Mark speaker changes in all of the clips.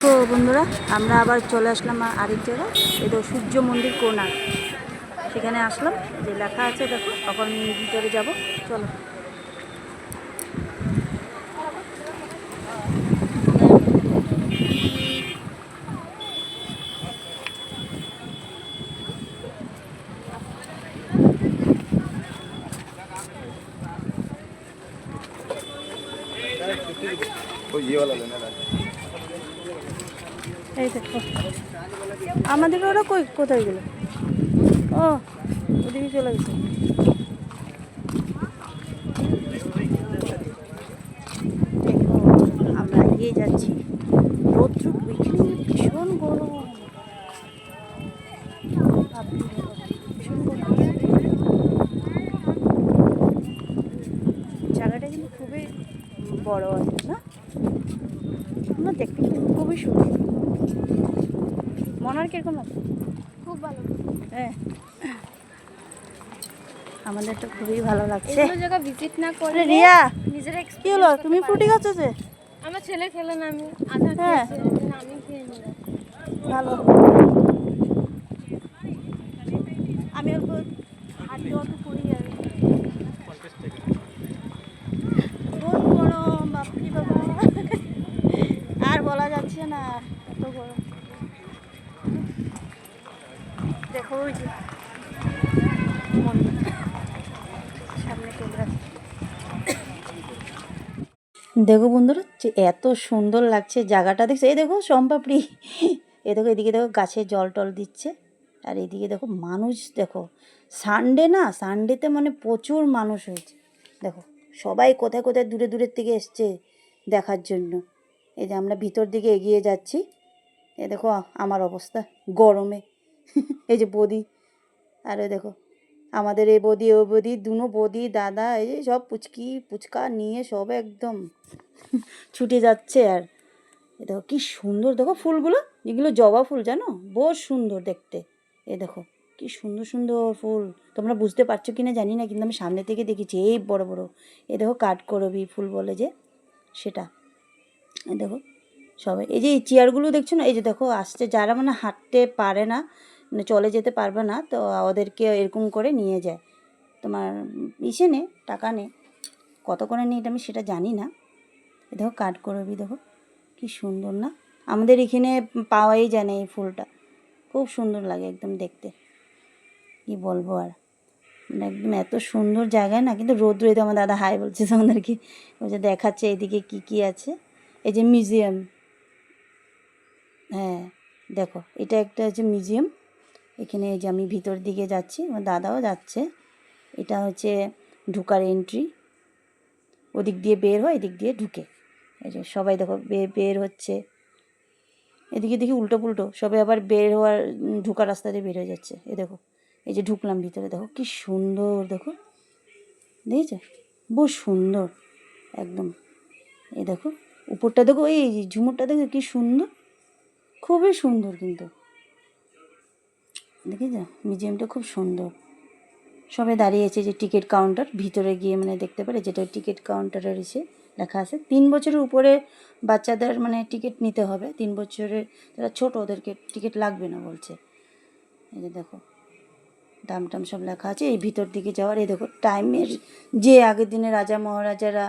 Speaker 1: তো বন্ধুরা, আমরা আবার চলে আসলাম আরেক জায়গায়। এই তো সূর্য মন্দির কোণার্ক, সেখানে আসলাম। যে লেখা আছে দেখো, এখন ভিতরে যাব, চলো। এই দেখো, আমাদের ওরা কোথায় গেল? ও, ওদিকে চলে গেছে। দেখো, আমরা এগিয়ে যাচ্ছি। রৌদ্র এখানে ভীষণ গরম, ভীষণ গরম। জায়গাটা কিন্তু খুবই বড় আছে না? আমরা দেখতে খুবই সুন্দর। মনার কিরকম আছে?
Speaker 2: খুব ভালো।
Speaker 1: হ্যাঁ, আমাদের তো খুবই ভালো লাগছে।
Speaker 2: এগুলো জায়গা ভিজিট না করলে
Speaker 1: রিয়া,
Speaker 2: নিজের
Speaker 1: কি হলো? তুমি ফ্রুটি খাচ্ছ যে?
Speaker 2: আমার ছেলে খেলে না, আমি আধা
Speaker 1: হ্যাঁ,
Speaker 2: খেয়েছি, আমি খেয়ে নিলাম।
Speaker 1: ভালো। আমি অল্প হাঁটতে অত করি আর বহুত গরম, বাপরি বাবা, আর বলা যাচ্ছে না, এত গরম। দেখো ওই যে মন্দির, সামনে ক্যামেরা। দেখো বন্ধুরা, যে এত সুন্দর লাগছে জায়গাটা, দেখছো? এই দেখো সম্পাপড়ি, এ দেখো, এদিকে দেখো গাছে জল টল দিচ্ছে, আর এদিকে দেখো মানুষ, দেখো সানডে না, সানডেতে মানে প্রচুর মানুষ হয়েছে। দেখো সবাই কোথায় কোথায় দূরে দূরের থেকে এসছে দেখার জন্য। এই যে আমরা ভিতর দিকে এগিয়ে যাচ্ছি। এ দেখো আমার অবস্থা গরমে, এই যে বদি, আর ওই দেখো আমাদের এই বদি ও বদি, দুনো বদি দাদা, এই যে সব পুচকা নিয়ে সব একদম ছুটে যাচ্ছে। আর এ দেখো কি সুন্দর, দেখো ফুলগুলো, এগুলো জবা ফুল, জানো? বহু সুন্দর দেখতে। এ দেখো কি সুন্দর সুন্দর ফুল, তোমরা বুঝতে পারছো কিনা জানি না, কিন্তু আমি সামনে থেকে দেখেছি এই বড় বড়। এ দেখো কাঠকরবী ফুল বলে যে, সেটা। এ দেখো সবাই, এই যে এই চেয়ারগুলো দেখছো না, এই যে দেখো আসছে যারা মানে হাঁটতে পারে না, মানে চলে যেতে পারবে না, তো ওদেরকে এরকম করে নিয়ে যায়। তোমার ইসে নে, টাকা নে, কত করে নিই এটা আমি সেটা জানি না। এ দেখো কাঠকরবী, দেখো কি সুন্দর না? আমাদের এখানে পাওয়াই যায় না এই ফুলটা, খুব সুন্দর লাগে একদম দেখতে, কি বলবো আর। মানে একদম এত সুন্দর জায়গায় না, কিন্তু রোদ্র, এই তো আমার দাদা হাই বলছে তোমাদেরকে, ওই যে দেখাচ্ছে এইদিকে কি কি আছে। এই যে মিউজিয়াম, হ্যাঁ দেখো এটা একটা হচ্ছে মিউজিয়াম। এখানে এই যে আমি ভিতর দিকে যাচ্ছি, আমার দাদাও যাচ্ছে। এটা হচ্ছে ঢুকার এন্ট্রি, ওদিক দিয়ে বের হয়, এদিক দিয়ে ঢুকে। এই যে সবাই দেখো বের হচ্ছে, এদিকে দেখি উল্টো পুল্টো, সবাই আবার বের হওয়ার ঢুকার রাস্তা দিয়ে বের হয়ে যাচ্ছে। এ দেখো, এই যে ঢুকলাম ভিতরে, দেখো কি সুন্দর, দেখো দেখেছো, বহু সুন্দর একদম। এই দেখো উপরটা, দেখো এই ঝুমুরটা, দেখো কি সুন্দর, খুবই সুন্দর কিন্তু, দেখেছো? মিউজিয়ামটা খুব সুন্দর। সবাই দাঁড়িয়েছে, যে টিকিট কাউন্টার, ভিতরে গিয়ে মানে দেখতে পারে, যেটা টিকিট কাউন্টারের এসে লেখা আছে 3 বছরের উপরে বাচ্চাদের মানে টিকিট নিতে হবে, 3 বছরের যারা ছোটো ওদেরকে টিকিট লাগবে না বলছে। এই যে দেখো দাম টাম সব লেখা আছে। এই ভিতর দিকে যাওয়ার, এই দেখো টাইমের, যে আগের দিনে রাজা মহারাজারা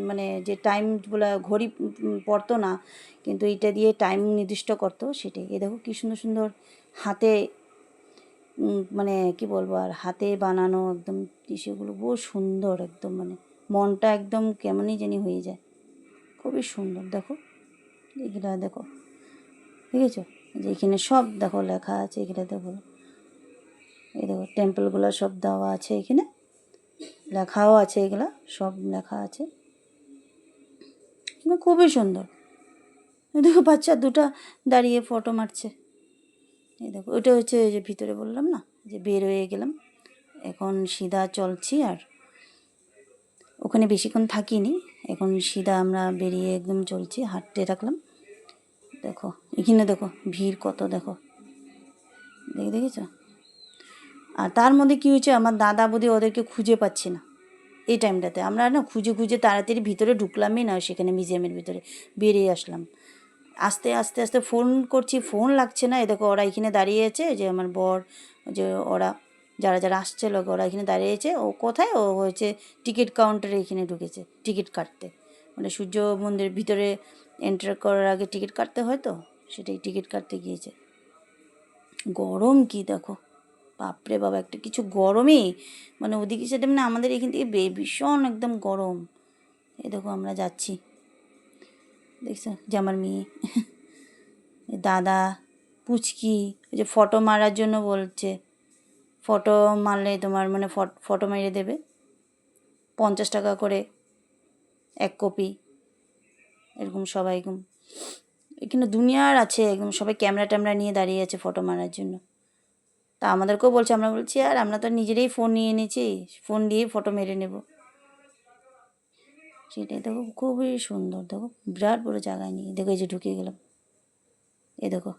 Speaker 1: মানে যে টাইমগুলো ঘড়ি পড়তো না, কিন্তু এইটা দিয়ে টাইম নির্দিষ্ট করতো, সেটাই। এই দেখো কী সুন্দর সুন্দর হাতে, মানে কি বলবো আর, হাতে বানানো একদম টিস্যুগুলো, বহু সুন্দর একদম, মানে মনটা একদম কেমনই জানি হয়ে যায়, খুবই সুন্দর। দেখো এগুলো দেখো, দেখেছো? যে এখানে সব দেখো লেখা আছে, এগুলো দেখো, এই দেখো টেম্পলগুলো সব দেওয়া আছে, এখানে লেখাও আছে, এগুলো সব লেখা আছে, খুবই সুন্দর। দেখো বাচ্চা দুটো দাঁড়িয়ে ফটো মারছে। এই দেখো ওইটা হচ্ছে, এই যে ভিতরে বললাম না যে বের হয়ে গেলাম, এখন সিধা চলছি। আর ওখানে বেশিক্ষণ থাকিনি, এখন সিধা আমরা বেরিয়ে একদম চলছি, হাঁটতে থাকলাম। দেখো এখানে দেখো ভিড় কত, দেখো দেখেছো? আর তার মধ্যে কী হয়েছে, আমার দাদা বৌদি ওদেরকে খুঁজে পাচ্ছি না এই টাইমটাতে। আমরা না খুঁজে খুঁজে তাড়াতাড়ি ভিতরে ঢুকলামই না, সেখানে মিউজিয়ামের ভিতরে বেরিয়ে আসলাম। আস্তে আস্তে আস্তে ফোন করছি, ফোন লাগছে না। এ দেখো ওরা এখানে দাঁড়িয়ে আছে, যে আমার বর, যে ওরা যারা যারা আসছে লোক, ওরা এখানে দাঁড়িয়েছে। ও কোথায়? ও হয়েছে টিকিট কাউন্টারে এখানে ঢুকেছে টিকিট কাটতে, মানে সূর্য মন্দিরের ভিতরে এন্টার করার আগে টিকিট কাটতে হয় তো, সেটাই টিকিট কাটতে গিয়েছে। গরম কি দেখো, বাপরে বাবা, একটা কিছু গরমই, মানে ওদিকে সেটা মানে আমাদের এখান থেকে ভীষণ একদম গরম। এই দেখো আমরা যাচ্ছি, দেখছো যে আমার মেয়ে দাদা পুচকি, ওই যে ফটো মারার জন্য বলছে, ফটো মারলে তোমার মানে ফটো মেরে দেবে, 50 টাকা করে 1 কপি, এরকম সবাই এরকম এখানে দুনিয়ার আছে, একদম সবাই ক্যামেরা ট্যামেরা নিয়ে দাঁড়িয়ে আছে ফটো মারার জন্য। তা আমাদেরকেও বলছে, আমরা বলছি আর আমরা তো নিজেরাই ফোন নিয়ে এনেছি, ফোন দিয়েই ফটো মেরে নেব। সেটাই দেখো, খুবই সুন্দর, দেখো বিরাট বড় জায়গায় নিয়ে, দেখো এই যে ঢুকে গেলাম, এ দেখো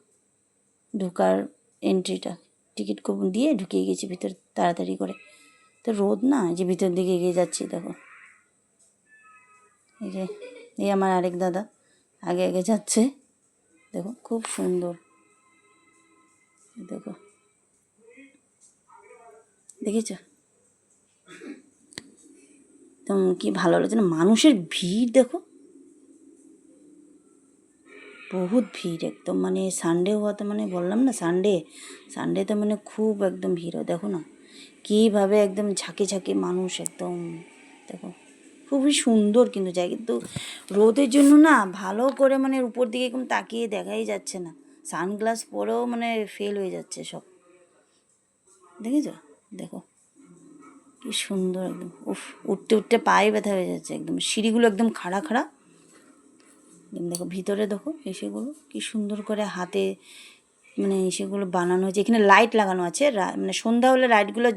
Speaker 1: ঢোকার এন্ট্রিটা, টিকিট দিয়ে ঢুকিয়ে গেছি ভিতর তাড়াতাড়ি করে। তো রোদ না, যে ভিতর দিকে এগিয়ে যাচ্ছি দেখো, এই যে এই আমার আরেক দাদা আগে আগে যাচ্ছে, দেখো খুব সুন্দর, দেখো দেখেছ তো কি ভালো লাগছে না, মানুষের ভিড় দেখো, বহুত ভিড় একদম, মানে সানডে হওয়াতে, মানে বললাম না সানডেতে মানে খুব একদম ভিড় হয়, দেখো না কীভাবে একদম ঝাঁকে ঝাঁকে মানুষ একদম, দেখো খুবই সুন্দর কিন্তু জায়গা, কিন্তু রোদের জন্য না ভালো করে মানে উপর দিকে এরকম তাকিয়ে দেখাই যাচ্ছে না, সানগ্লাস পরেও মানে ফেল হয়ে যাচ্ছে সব, দেখেছো দেখো কি সুন্দর একদম, উফ, উঠতে উঠতে পায়ে ব্যথা হয়ে যাচ্ছে একদম, সিঁড়িগুলো একদম খাড়া খাড়া, দেখো ভিতরে দেখো এসেগুলো কি সুন্দর করে হাতে মানে সেগুলো বানানো হয়েছে, এখানে লাইট লাগানো আছে, মানে সন্ধ্যা হলে লাইটগুলো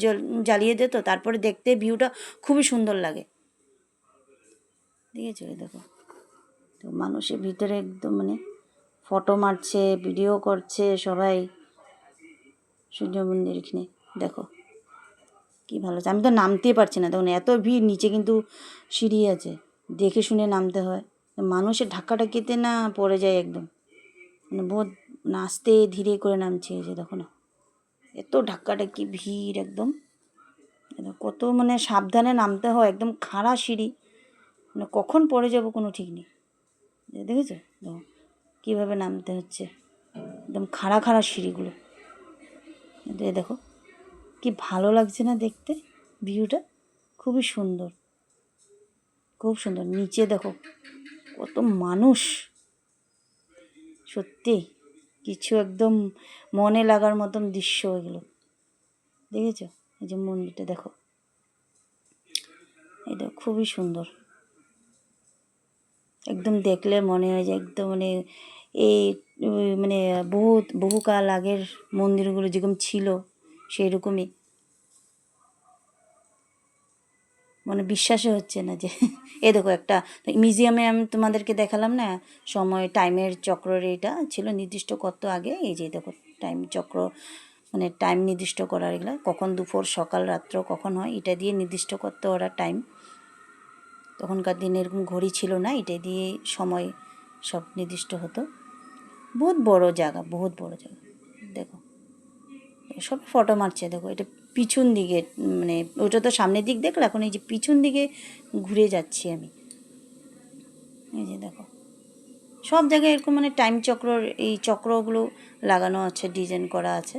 Speaker 1: জ্বালিয়ে দিত, তারপরে দেখতে ভিউটা খুবই সুন্দর লাগে, দেখেছো এই দেখো, তো মানুষের ভিতরে একদম মানে ফটো মারছে, ভিডিও করছে সবাই, সূর্য মন্দির এখানে দেখো কি ভালো আছে, আমি তো নামতেই পারছি না, দেখুন এত ভিড়, নিচে কিন্তু সিঁড়ি আছে, দেখে শুনে নামতে হয়, মানুষের ধাক্কাটাকিতে না পড়ে যায় একদম, মানে বহুত নাচতে ধীরে করে নামছে, এই যে দেখো না এত ধাক্কাটাকি ভিড় একদম, কত মানে সাবধানে নামতে হয়, একদম খাড়া সিঁড়ি, মানে কখন পড়ে যাব কোনো ঠিক নেই, দেখেছো দেখো কীভাবে নামতে হচ্ছে, একদম খাড়া খাড়া সিঁড়িগুলো, দেখো কি ভালো লাগছে না দেখতে, ভিউটা খুবই সুন্দর, খুব সুন্দর, নিচে দেখো কত মানুষ, সত্যি কিছু একদম মনে লাগার মতন দৃশ্য এগুলো, দেখেছো এই যে মন্দিরটা দেখো, এটা খুবই সুন্দর, একদম দেখলে মনে হয় যে একদম মানে এই মানে বহুকাল আগের মন্দিরগুলো যেরকম ছিল সেই রকমই, মানে বিশ্বাসই হচ্ছে না যে এ দেখো একটা মিউজিয়ামে আমি তোমাদেরকে দেখালাম না, সময় টাইমের চক্রের এটা ছিল নির্দিষ্ট কত আগে, এই যে দেখো টাইম চক্র, মানে টাইম নির্দিষ্ট করার এগুলো, কখন দুপুর সকাল রাত্র কখন হয় এটা দিয়ে নির্দিষ্ট করতে ওরা টাইম, তখনকার দিনে এরকম ঘড়ি ছিল না, এটা দিয়ে সময় সব নির্দিষ্ট হতো, বহুত বড় জায়গা, বহুত বড় জায়গা, দেখো সব ফটো মারছে, দেখো এটা পিছন দিকে, মানে ওটা তো সামনের দিক দেখলো, এখন এই যে পিছন দিকে ঘুরে যাচ্ছি আমি, এই যে দেখো সব জায়গায় এরকম মানে টাইম চক্রর এই চক্রগুলো লাগানো আছে, ডিজাইন করা আছে,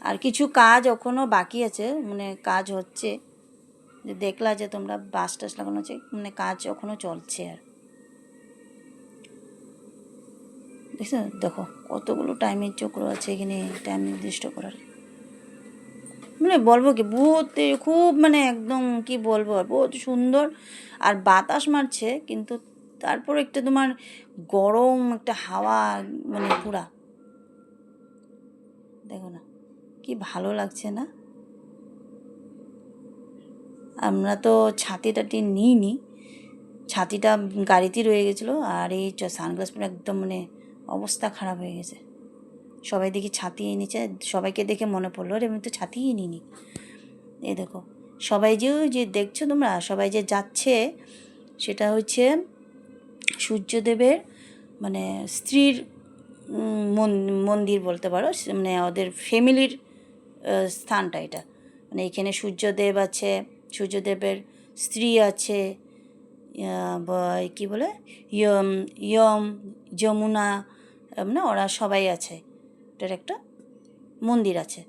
Speaker 1: আর কিছু কাজ এখনও বাকি আছে, মানে কাজ হচ্ছে, যে দেখলা যে তোমরা বাস টাস লাগানো আছে, মানে কাজ এখনও চলছে, আর দেখছো দেখো কতগুলো টাইমের চক্র আছে এখানে, টাইম নির্দিষ্ট করার, মানে বলবো কি বহুত খুব মানে একদম কি বলবো, বহুত সুন্দর, আর বাতাস মারছে কিন্তু তারপর একটা তোমার গরম একটা হাওয়া, মানে পুরা দেখো না কি ভালো লাগছে না, আমরা তো ছাতি টাতি নিইনি, ছাতিটা গাড়িতেই রয়ে গেছিলো, আর এই সানগ্লাস পরে একদম মানে অবস্থা খারাপ হয়ে গেছে, সবাই দেখি ছাতি এনেছে, সবাইকে দেখে মনে পড়লো রে আমি তো ছাতিই নিইনি, এই দেখো সবাই যে দেখছো তোমরা, সবাই যে যাচ্ছে সেটা হচ্ছে সূর্যদেবের মানে স্ত্রীর মন্দির বলতে পারো, মানে ওদের ফ্যামিলির স্থানটা এটা। মানে এখানে সূর্যদেব আছে, সূর্যদেবের স্ত্রী আছে, কী বলে ইয়ম ইয়ম যমুনা, মানে ওরা সবাই আছে। এটার একটা মন্দির আছে,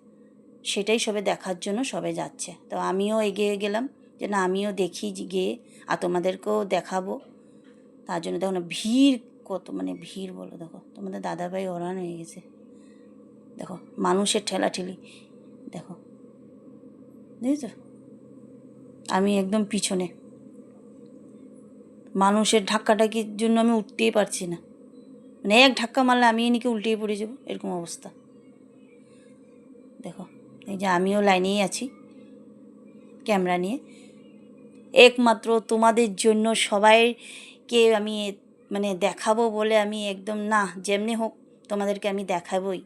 Speaker 1: সেটাই সবে দেখার জন্য সবাই যাচ্ছে। তো আমিও এগিয়ে গেলাম যে না আমিও দেখি গিয়ে, আর তোমাদেরকেও দেখাবো। তার জন্য দেখো না ভিড় কত, মানে ভিড় বলো, দেখো তোমাদের দাদাভাই ওরান হয়ে গেছে, দেখো মানুষের ঠেলাঠেলি, দেখো বুঝেছো, আমি একদম পিছনে, মানুষের ধাক্কাটাকির জন্য আমি উঠতেই পারছি না, মানে এক ধাক্কা মারলে আমি এনেকে উল্টিয়ে পড়ে যাবো, এরকম অবস্থা। দেখো এই যে আমিও লাইনেই আছি ক্যামেরা নিয়ে, একমাত্র তোমাদের জন্য সবাইকে আমি মানে দেখাবো বলে আমি একদম, না যেমনি হোক তোমাদেরকে আমি দেখাবই,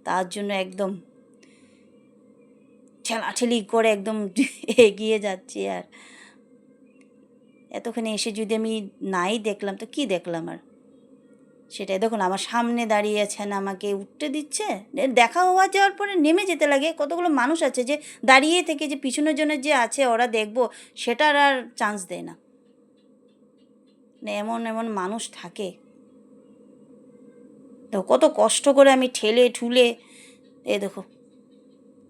Speaker 1: তার জন্য একদম ঠেলাঠেলি করে একদম এগিয়ে যাচ্ছি। আর এতখানে এসে যদি আমি নাই দেখলাম তো কি দেখলাম আর, সেটাই দেখুন আমার সামনে দাঁড়িয়ে আছেন, আমাকে উঠতে দিচ্ছে, দেখা হওয়া যাওয়ার পরে নেমে যেতে লাগে। কতগুলো মানুষ আছে যে দাঁড়িয়ে থেকে যে পিছনের জন্য যে আছে ওরা দেখবো, সেটার আর চান্স দেয় না। এমন এমন মানুষ থাকে, দেখো কত কষ্ট করে আমি ঠেলে ঠুলে, দেখো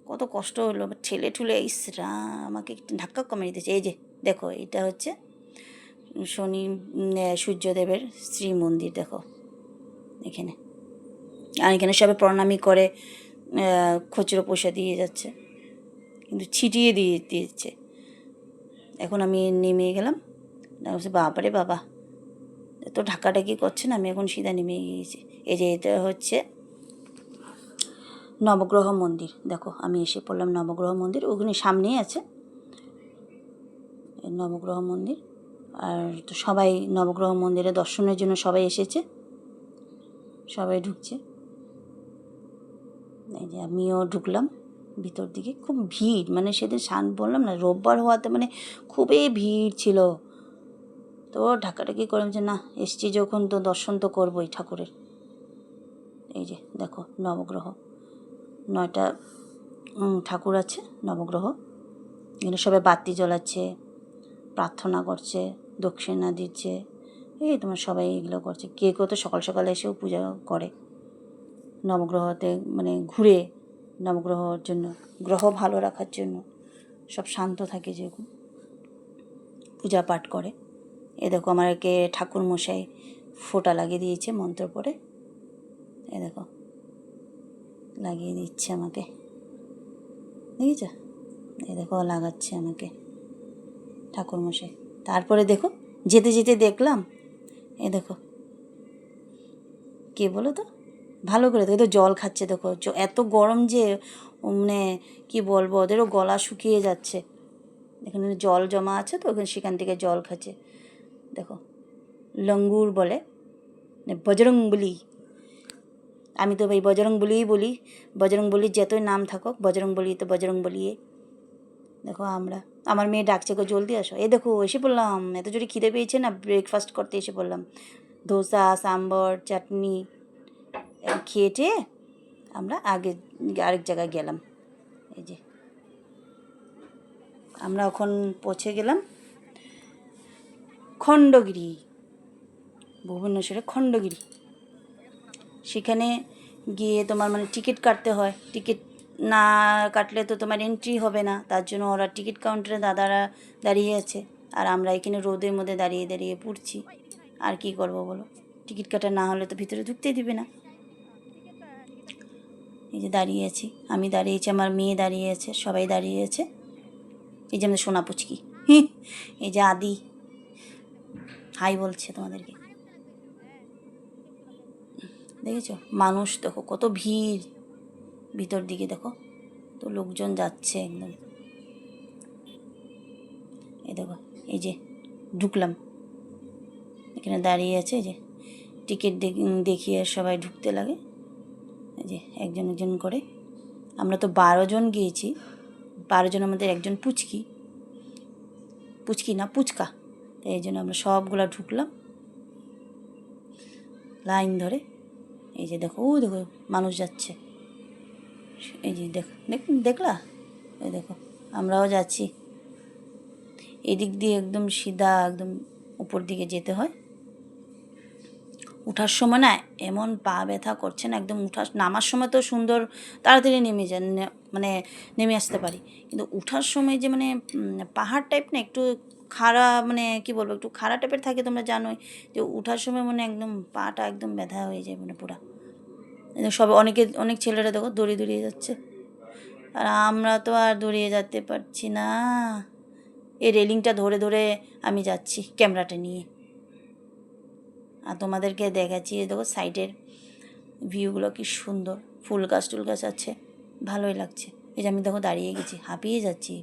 Speaker 1: কত কষ্ট হলো ঠেলে ঠুলে, ইসরা আমাকে একটু ধাক্কা কমিয়ে দিতেছে। এই যে দেখো এটা হচ্ছে শনি সূর্যদেবের শ্রী মন্দির, দেখো এখানে। আর এখানে সবাই প্রণামী করে খুচরো পয়সা দিয়ে যাচ্ছে, কিন্তু ছিটিয়ে দিয়েছে। এখন আমি নেমে গেলাম, বাবারে বাবা এত ঢাকাঢাকি করছে না, আমি এখন সিধা নেমে গিয়েছি। এই যে এটা হচ্ছে নবগ্রহ মন্দির, দেখো আমি এসে পড়লাম নবগ্রহ মন্দির, ওখানে সামনেই আছে নবগ্রহ মন্দির। আর তো সবাই নবগ্রহ মন্দিরে দর্শনের জন্য সবাই এসেছে, সবাই ঢুকছে। এই যে আমিও ঢুকলাম ভিতর দিকে, খুব ভিড়, মানে সেদিন বললাম না রোববার হওয়াতে মানে খুবই ভিড় ছিল। তো ঢাকাঢাকি করে যে না এসছি যখন তো দর্শন তো করবোই ঠাকুরের। এই যে দেখো নবগ্রহ, 9টা ঠাকুর আছে নবগ্রহ, এখানে সবাই বাতি জ্বলাচ্ছে, প্রার্থনা করছে, দক্ষিণা দিচ্ছে, এই তোমার সবাই এগুলো করছে। কেউ কেউ তো সকাল সকালে এসেও পূজা করে নবগ্রহতে, মানে ঘুরে নবগ্রহর জন্য, গ্রহ ভালো রাখার জন্য, সব শান্ত থাকে যেরকম পূজা পাঠ করে। এ দেখো আমাকে ঠাকুর মশাই ফোঁটা লাগিয়ে দিয়েছে মন্ত্র পড়ে, এ দেখো লাগিয়ে দিচ্ছে আমাকে, দেখেছ, এ দেখো লাগাচ্ছে আমাকে ঠাকুর মশাই। তারপরে দেখো যেতে যেতে দেখলাম, এ দেখো কে বলো তো, ভালো করে দেখো তো জল খাচ্ছে, দেখো এত গরম যে মানে কি বলবো, ওদেরও গলা শুকিয়ে যাচ্ছে। এখানে জল জমা আছে তো ওখানে, সেখান থেকে জল খাচ্ছে। দেখো লঙ্গুর বলে, বজরংবলী, আমি তো ভাই বজরংবলীই বলি, বজরংবলীর যতই নাম থাকুক বজরংবলী তো বজরংবলী। দেখো আমার মেয়ে ডাকছে, গো জলদি আসো। এই দেখো এসে পড়লাম, এত জোরে খিদে পেয়েছে না, ব্রেকফাস্ট করতে এসে পড়লাম। ধোসা, সাম্বর, চাটনি খেয়ে টেয়ে আমরা আরেক জায়গায় গেলাম। এই যে আমরা এখন পৌঁছে গেলাম খণ্ডগিরি, ভুবনেশ্বরে খণ্ডগিরি। সেখানে গিয়ে তোমার মানে টিকিট কাটতে হয়, টিকিট না কাটলে তো তোমার এন্ট্রি হবে না, তার জন্য ওরা টিকিট কাউন্টারে দাদারা দাঁড়িয়ে আছে, আর আমরা এখানে রোদের মধ্যে দাঁড়িয়ে দাঁড়িয়ে পড়ছি। আর কি করবো বলো, টিকিট কাটা না হলে তো ভিতরে ঢুকতেই দিবে না। এই যে দাঁড়িয়ে আছি, আমি দাঁড়িয়েছি, আমার মেয়ে দাঁড়িয়ে আছে, সবাই দাঁড়িয়ে আছে। এই যে আমাদের সোনা পুচকি, এই যে আদি হাই বলছে তোমাদেরকে, দেখেছো মানুষ দেখো কত ভিড়, ভিতর দিকে দেখো তো লোকজন যাচ্ছে একদম। এই দেখো এই যে ঢুকলাম, এখানে দাঁড়িয়ে আছে, এই যে টিকিট দেখিয়ে সবাই ঢুকতে লাগে, এই যে একজন একজন করে। আমরা তো 12 জন গিয়েছি, 12 জনের মধ্যে একজন পুচকি না পুচকা, এই জন্য আমরা সবগুলা ঢুকলাম। লাইন ধরে। এই যে দেখো, ও দেখো মানুষ যাচ্ছে, এই যে দেখলা, এই দেখো আমরাও যাচ্ছি। এদিক দিয়ে একদম সিধা একদম উপর দিকে যেতে হয়। ওঠার সময় না এমন পা ব্যথা করছে না, একদম নামার সময় তো সুন্দর তাড়াতাড়ি নেমে যান, মানে নেমে আসতে পারি, কিন্তু ওঠার সময় যে মানে পাহাড় টাইপ না একটু খাড়া, মানে কি বলবো, একটু খাড়া টাইপের থাকে, তোমরা জানোই যে ওঠার সময় মানে একদম পাটা একদম ব্যথা হয়ে যায় মানে পুরা। সব অনেক ছেলেরা দেখো দড়িয়ে যাচ্ছে, আর আমরা তো আর দড়িয়ে যেতে পারছি না। এই রেলিংটা ধরে ধরে আমি যাচ্ছি ক্যামেরাটা নিয়ে, আর তোমাদেরকে দেখাচ্ছি। দেখো সাইডের ভিউগুলো কি সুন্দর, ফুল গাছ টুল গাছ আছে, ভালোই লাগছে। এই যে আমি দেখো দাঁড়িয়ে গেছি, হাঁপিয়ে যাচ্ছি,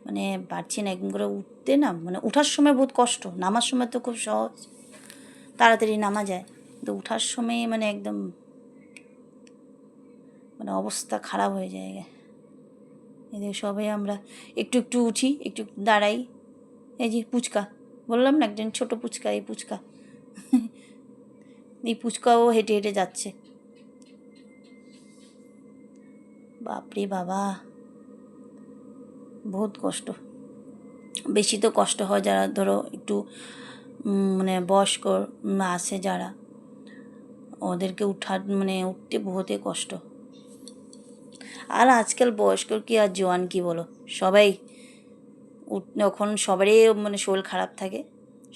Speaker 1: মানে পারছি না একদম করে উঠতে, না মানে ওঠার সময় বহুত কষ্ট, নামার সময় তো খুব সহজ, তাড়াতাড়ি নামা যায়, কিন্তু ওঠার সময় মানে একদম মানে অবস্থা খারাপ হয়ে যায়। এদের সবাই আমরা একটু একটু উঠি, একটু দাঁড়াই। এই যে পুচকা, বললাম না একজন ছোট পুচকা, এই পুচকা এই পুচকাও হেঁটে হেঁটে যাচ্ছে। বাপরে বাবা, বহুত কষ্ট। বেশি তো কষ্ট হয় যারা ধরো একটু মানে বয়স্ক আছে যারা, ওদেরকে উঠতে বহুতই কষ্ট। আর আজকাল বয়স্ক কি আর জোয়ান কি বলো, সবাই এখন সবারই মানে শরীর খারাপ থাকে,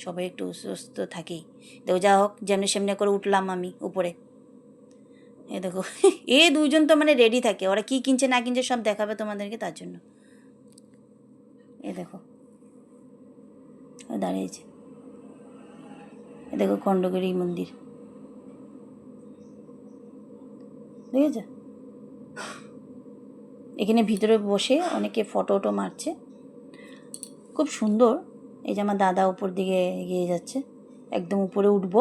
Speaker 1: সবাই একটু অসুস্থ থাকেই। দেখো যা হোক যেমনি সেমনি করে উঠলাম আমি উপরে। এ দেখো এ দুইজন তো মানে রেডি থাকে, ওরা কি কিনছে না কিনছে সব দেখাবে তোমাদেরকে, তার জন্য। এ দেখো দাঁড়িয়েছে, এ দেখো খণ্ডগিরি মন্দির, দেখেছ? এখানে ভিতরে বসে অনেকে ফটো মারছে, খুব সুন্দর। এই যে আমার দাদা উপর দিকে এগিয়ে যাচ্ছে, একদম উপরে উঠবো,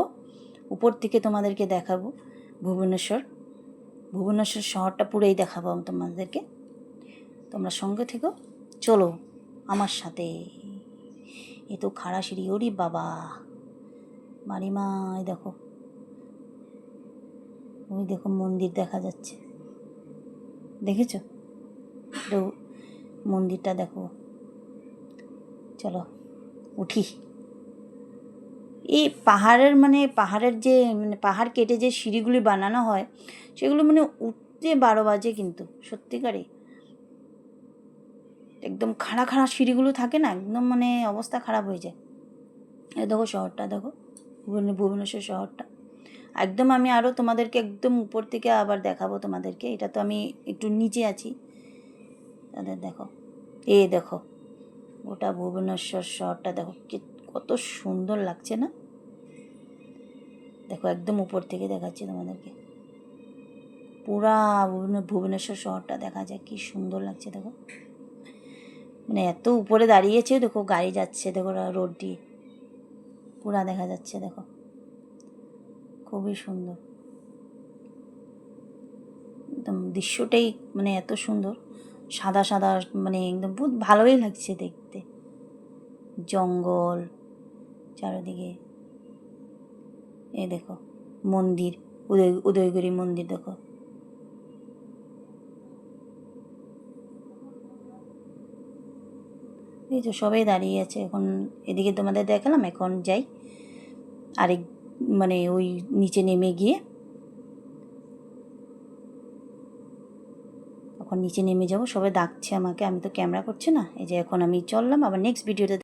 Speaker 1: উপর থেকে তোমাদেরকে দেখাবো ভুবনেশ্বর শহরটা পুরোই দেখাবো আমি তোমাদেরকে, তোমরা সঙ্গে থেকো, চলো আমার সাথে। এ তো খাড়া সিঁড়ি, ওরে বাবা, মারিমা, এই দেখো, ওই দেখো মন্দির দেখা যাচ্ছে, দেখেছো তো মন্দিরটা দেখো। চলো উঠি। এই পাহাড়ের যে মানে পাহাড় কেটে যে সিঁড়িগুলি বানানো হয়, সেগুলো মানে উঠতে 12 বাজে, কিন্তু সত্যিকারে একদম খাড়া খাড়া সিঁড়িগুলো থাকে না, একদম মানে অবস্থা খারাপ হয়ে যায়। এই দেখো শহরটা দেখো, ভুবনেশ্বর শহরটা একদম। আমি আরও তোমাদেরকে একদম উপর থেকে আবার দেখাবো তোমাদেরকে, এটা তো আমি একটু নিচে আছি, তাদের দেখো, দেখো ওটা ভুবনেশ্বর শহরটা দেখো, কত সুন্দর লাগছে না? দেখো একদম উপর থেকে দেখাচ্ছি তোমাদেরকে, পুরা ভুবনেশ্বর শহরটা দেখা যায়, কি সুন্দর লাগছে দেখো। মানে এত উপরে দাঁড়িয়েছে, দেখো গাড়ি যাচ্ছে, দেখো রোড দিয়ে পুরা দেখা যাচ্ছে, দেখো খুবই সুন্দর একদম দৃশ্যটাই, মানে এত সুন্দর, সাদা সাদা, মানে একদম বহুত ভালোই লাগছে দেখতে, জঙ্গল চারিদিকে। এই দেখো মন্দির, উদয়গিরি মন্দির দেখো, এই তো সবাই দাঁড়িয়ে আছে। এখন এদিকে তোমাদের দেখালাম, এখন যাই আরেক মানে ওই নিচে নেমে গিয়ে, এখন নিচে নেমে যাবো, সবাই ডাকছে আমাকে, আমি তো ক্যামেরা করছি না। এই যে এখন আমি চললাম, আবার নেক্সট ভিডিওতে